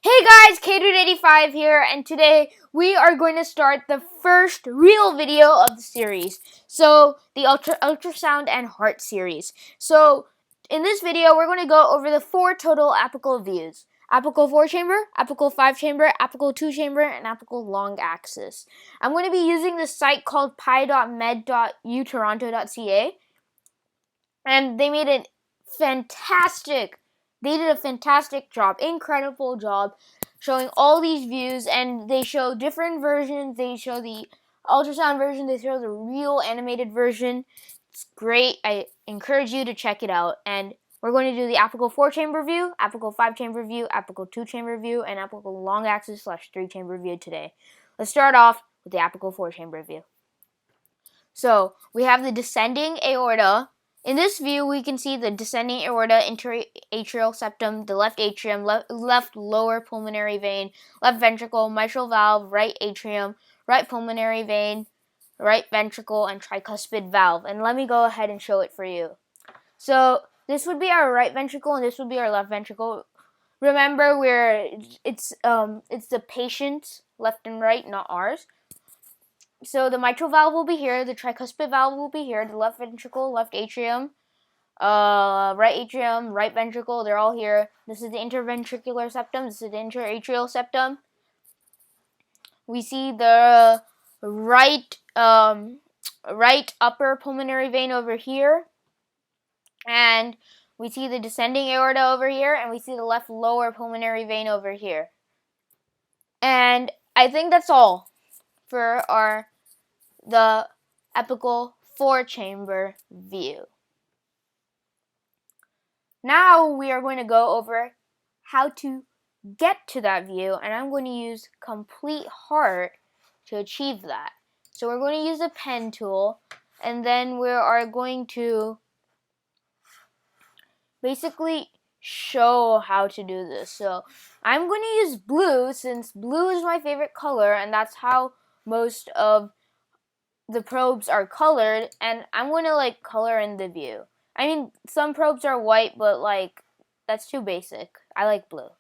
Hey guys, K-Dude85 here, and today we are going to start the first real video of the series. So, the ultrasound and heart series. So, in this video, we're going to go over the 4 total apical views. Apical 4-chamber, apical 5-chamber, apical 2-chamber, and apical long axis. I'm going to be using the site called pi.med.utoronto.ca, and they made it fantastic. They did a fantastic job, incredible job, showing all these views, and they show different versions. They show the ultrasound version, they show the real animated version. It's great. I encourage you to check it out. And we're going to do the apical 4-chamber view, apical 5-chamber view, apical 2-chamber view, and apical long axis / 3-chamber view today. Let's start off with the apical 4-chamber view. So we have the descending aorta. In this view, we can see the descending aorta, interatrial septum, the left atrium, left lower pulmonary vein, left ventricle, mitral valve, right atrium, right pulmonary vein, right ventricle, and tricuspid valve. And let me go ahead and show it for you. So this would be our right ventricle, and this would be our left ventricle. Remember, it's the patient's left and right, not ours. So the mitral valve will be here, the tricuspid valve will be here, the left ventricle, left atrium, right atrium, right ventricle, they're all here. This is the interventricular septum, this is the interatrial septum. We see the right upper pulmonary vein over here, and we see the descending aorta over here, and we see the left lower pulmonary vein over here. And I think that's all for the apical 4-chamber view. Now we are going to go over how to get to that view, and I'm going to use complete heart to achieve that. So we're going to use a pen tool, and then we are going to basically show how to do this. So I'm going to use blue, since blue is my favorite color, and that's how most of the probes are colored, and I'm going to color in the view. I mean, some probes are white, but that's too basic. I like blue.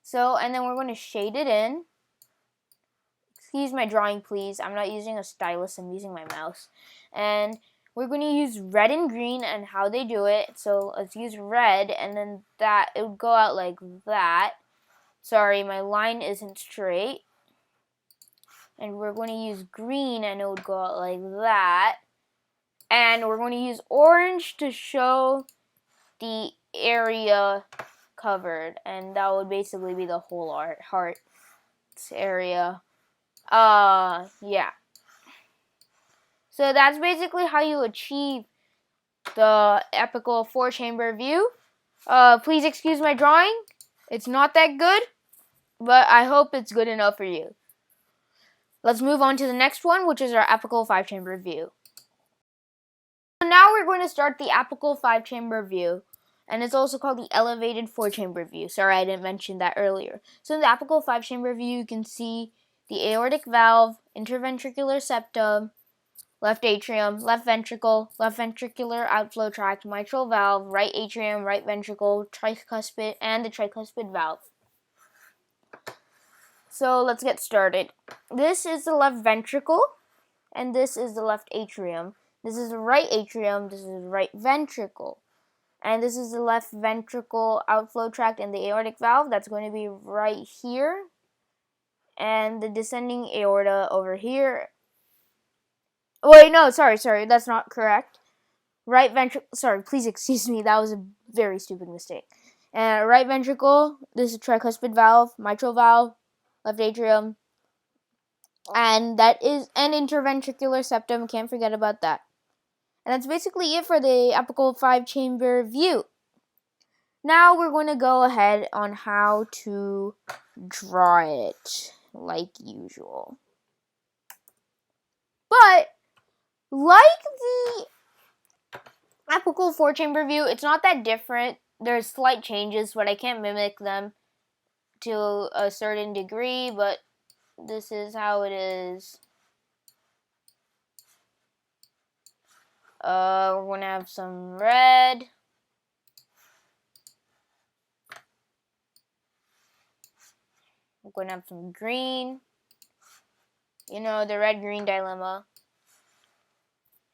So, and then we're going to shade it in. Excuse my drawing, please. I'm not using a stylus, I'm using my mouse. And we're going to use red and green, and how they do it. So let's use red, and then it would go out like that. Sorry, my line isn't straight. And we're going to use green, and it would go out like that. And we're going to use orange to show the area covered, and that would basically be the whole heart area. Yeah. So that's basically how you achieve the apical 4-chamber view. Please excuse my drawing. It's not that good, but I hope it's good enough for you. Let's move on to the next one, which is our apical 5-chamber view. So now we're going to start the apical 5-chamber view, and it's also called the elevated 4-chamber view. Sorry, I didn't mention that earlier. So in the apical 5-chamber view, you can see the aortic valve, interventricular septum, left atrium, left ventricle, left ventricular outflow tract, mitral valve, right atrium, right ventricle, tricuspid, and the tricuspid valve. So let's get started. This is the left ventricle, and this is the left atrium. This is the right atrium, this is the right ventricle. And this is the left ventricle outflow tract and the aortic valve. That's going to be right here. And the descending aorta over here. Wait, no, sorry, that's not correct. Right ventricle, sorry, please excuse me, that was a very stupid mistake. And right ventricle, this is tricuspid valve, mitral valve, left atrium, and that is an interventricular septum. Can't forget about that. And that's basically it for the apical 5-chamber view. Now we're going to go ahead on how to draw it like usual. But like the apical 4-chamber view, it's not that different. There's slight changes, but I can't mimic them to a certain degree, but this is how it is. We're going to have some red. We're going to have some green. You know, the red-green dilemma.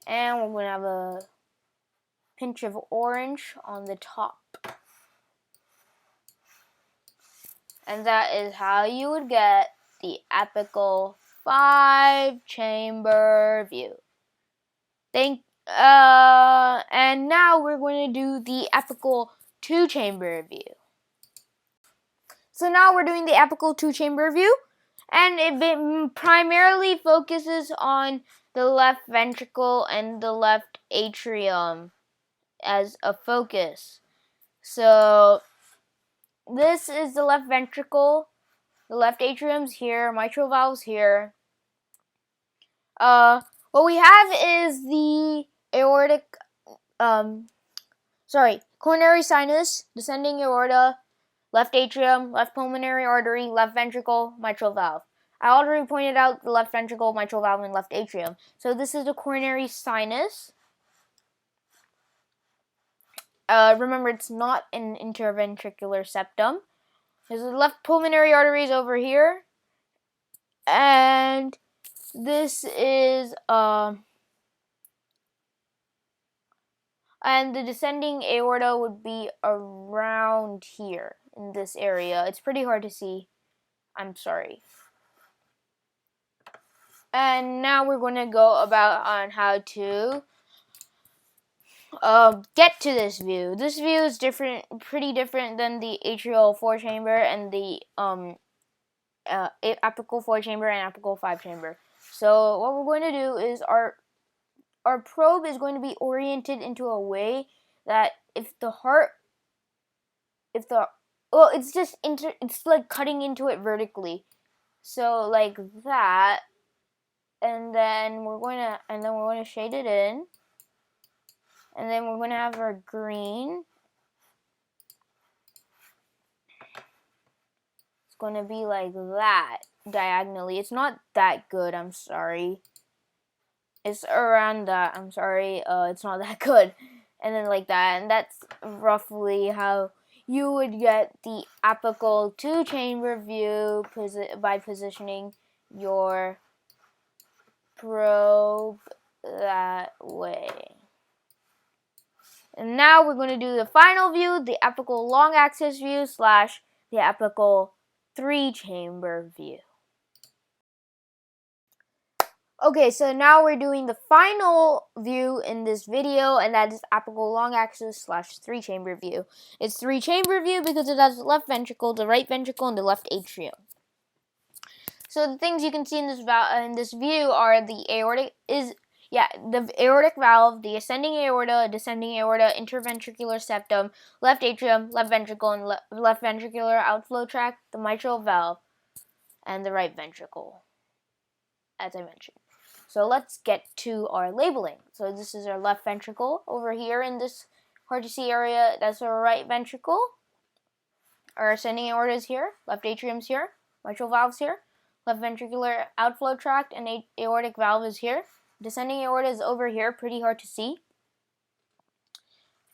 And we're going to have a pinch of orange on the top. And that is how you would get the apical 5-chamber view. And now we're going to do the apical 2-chamber view. So now we're doing the apical 2-chamber view, and it primarily focuses on the left ventricle and the left atrium as a focus. So this is the left ventricle, the left atrium's here, mitral valve's here. What we have is the aortic, coronary sinus, descending aorta, left atrium, left pulmonary artery, left ventricle, mitral valve. I already pointed out the left ventricle, mitral valve, and left atrium. So this is the coronary sinus. Remember, it's not an interventricular septum. There's the left pulmonary arteries over here. And this is, and the descending aorta would be around here in this area. It's pretty hard to see. I'm sorry. And now we're going to go about on how to get to this view. This view is different, pretty different than the atrial 4-chamber and the apical 4-chamber and apical 5-chamber. So what we're going to do is our probe is going to be oriented into a way that it's like cutting into it vertically. So like that, and then we're going to shade it in. And then we're going to have our green. It's going to be like that, diagonally. It's not that good, I'm sorry. It's around that, I'm sorry. It's not that good. And then like that. And that's roughly how you would get the apical 2-chamber view by positioning your probe that way. And now we're going to do the final view, the apical long axis view / the apical 3-chamber view. Okay, so now we're doing the final view in this video, and that is apical long axis / 3-chamber view. It's 3-chamber view because it has the left ventricle, the right ventricle, and the left atrium. So the things you can see in this view are the aortic valve, the ascending aorta, descending aorta, interventricular septum, left atrium, left ventricle, and left ventricular outflow tract, the mitral valve, and the right ventricle, as I mentioned. So let's get to our labeling. So this is our left ventricle over here in this hard to see area. That's our right ventricle. Our ascending aorta is here, left atrium's here, mitral valve's here, left ventricular outflow tract and aortic valve is here. Descending aorta is over here, pretty hard to see.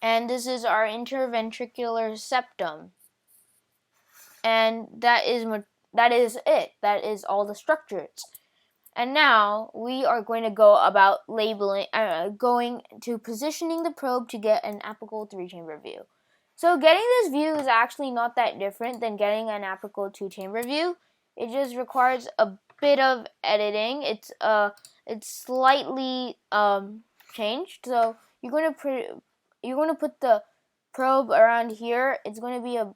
And this is our interventricular septum. And that is it. That is all the structures. And now we are going to go about labeling, going to positioning the probe to get an apical 3-chamber view. So getting this view is actually not that different than getting an apical 2-chamber view. It just requires a bit of editing. It's slightly changed. So you're going to put the probe around here. It's going to be a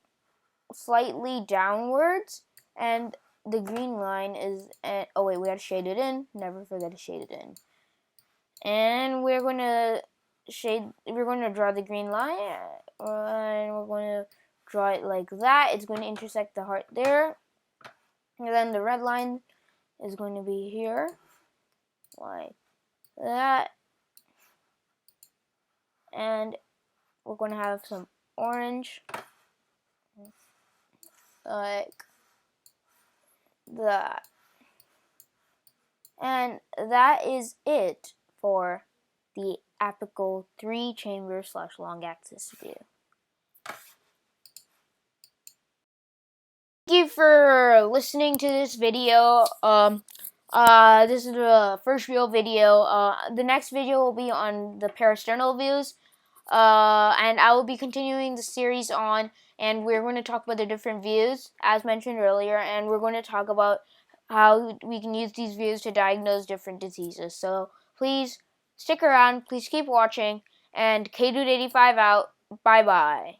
slightly downwards, and the green line is oh wait, we got to shade it in. Never forget to shade it in. And we're going to draw the green line, and we're going to draw it like that. It's going to intersect the heart there. And then the red line is going to be here, like that. And we're going to have some orange, like that. And that is it for the apical 3-chamber / long axis view. Thank you for listening to this video. This is the first real video. The next video will be on the parasternal views. And I will be continuing the series on, and we're going to talk about the different views, as mentioned earlier, and we're going to talk about how we can use these views to diagnose different diseases. So please stick around, please keep watching, and K-Dude85 out. Bye-bye.